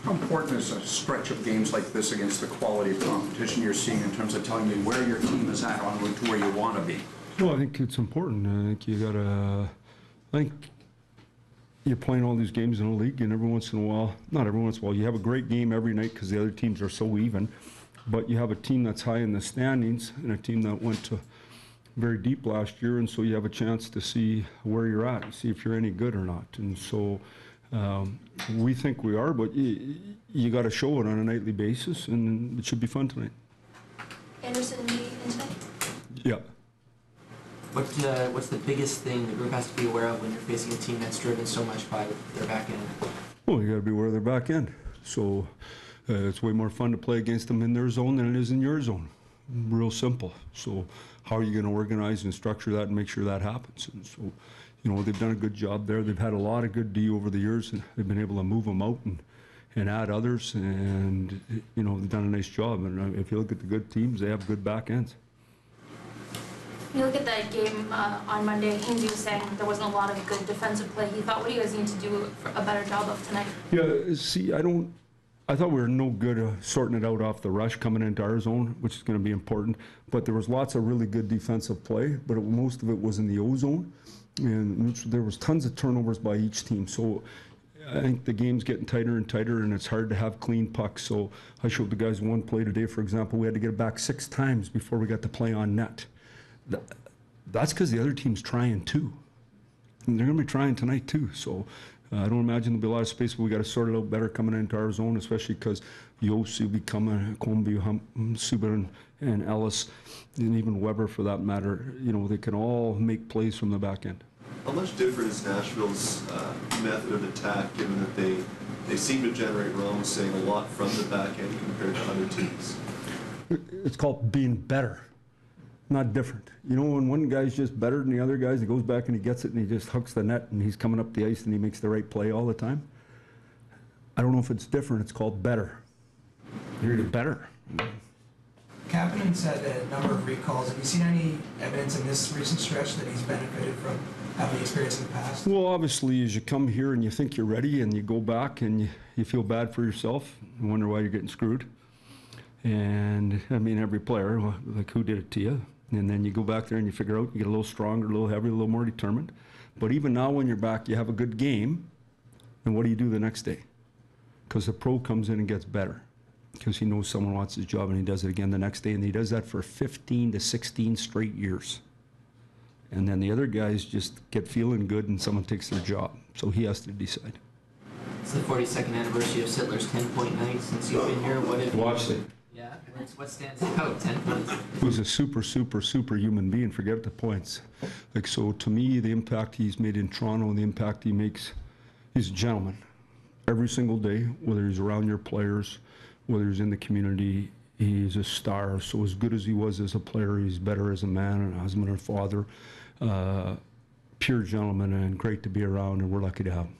How important is a stretch of games like this against the quality of competition you're seeing in terms of telling you where your team is at en route to where you want to be? Well, I think it's important. I think you gotta, I think you're playing all these games in a league, and every once in a while, not every once in a while, you have a great game every night because the other teams are so even, but you have a team that's high in the standings and a team that went to very deep last year, and so you have a chance to see where you're at and see if you're any good or not. And so we think we are, but you got to show it on a nightly basis, and it should be fun tonight. Anderson in tonight? Yeah. What's the biggest thing the group has to be aware of when you're facing a team that's driven so much by their back end? Well, you got to be aware of their back end. So it's way more fun to play against them in their zone than it is in your zone. Real simple. So how are you going to organize and structure that and make sure that happens? And so, you know, they've done a good job there. They've had a lot of good D over the years, and they've been able to move them out and add others, and, you know, they've done a nice job. And if you look at the good teams, they have good back ends. When you look at that game on Monday, Hinsey was saying there wasn't a lot of good defensive play. He thought, what do you guys need to do for a better job of tonight? Yeah, see, I thought we were no good sorting it out off the rush coming into our zone, which is going to be important. But there was lots of really good defensive play, but most of it was in the O zone. And there was tons of turnovers by each team. So I think the game's getting tighter and tighter, and it's hard to have clean pucks. So I showed the guys one play today, for example, we had to get it back 6 times before we got the play on net. That's because the other team's trying too. And they're going to be trying tonight too. So I don't imagine there'll be a lot of space, but we got to sort it out better coming into our zone, especially because Yost will be coming, Comby, Subban, and Ellis, and even Weber for that matter. You know, they can all make plays from the back end. How much different is Nashville's method of attack, given that they seem to generate, Ron was saying, a lot from the back end compared to other teams? It's called being better, not different. You know, when one guy's just better than the other guys, he goes back and he gets it and he just hooks the net and he's coming up the ice and he makes the right play all the time. I don't know if it's different. It's called better. You're better. Kapanen said a number of recalls. Have you seen any evidence in this recent stretch that he's benefited from having experience in the past? Well, obviously, as you come here and you think you're ready and you go back and you feel bad for yourself and wonder why you're getting screwed. And, I mean, every player, like, who did it to you? And then you go back there and you figure out, you get a little stronger, a little heavier, a little more determined. But even now when you're back, you have a good game, and what do you do the next day? Because the pro comes in and gets better because he knows someone wants his job, and he does it again the next day, and he does that for 15 to 16 straight years. And then the other guys just get feeling good, and someone takes their job. So he has to decide. It's the 42nd anniversary of Sittler's 10-point night since you've been here. What have Watched it. Yeah, what stands out? 10 points. He was a super human being. Forget the points. Like, so to me, the impact he's made in Toronto and the impact he makes, he's a gentleman. Every single day, whether he's around your players, whether he's in the community, he's a star. So as good as he was as a player, he's better as a man and a husband and father. Pure gentleman and great to be around, and we're lucky to have him.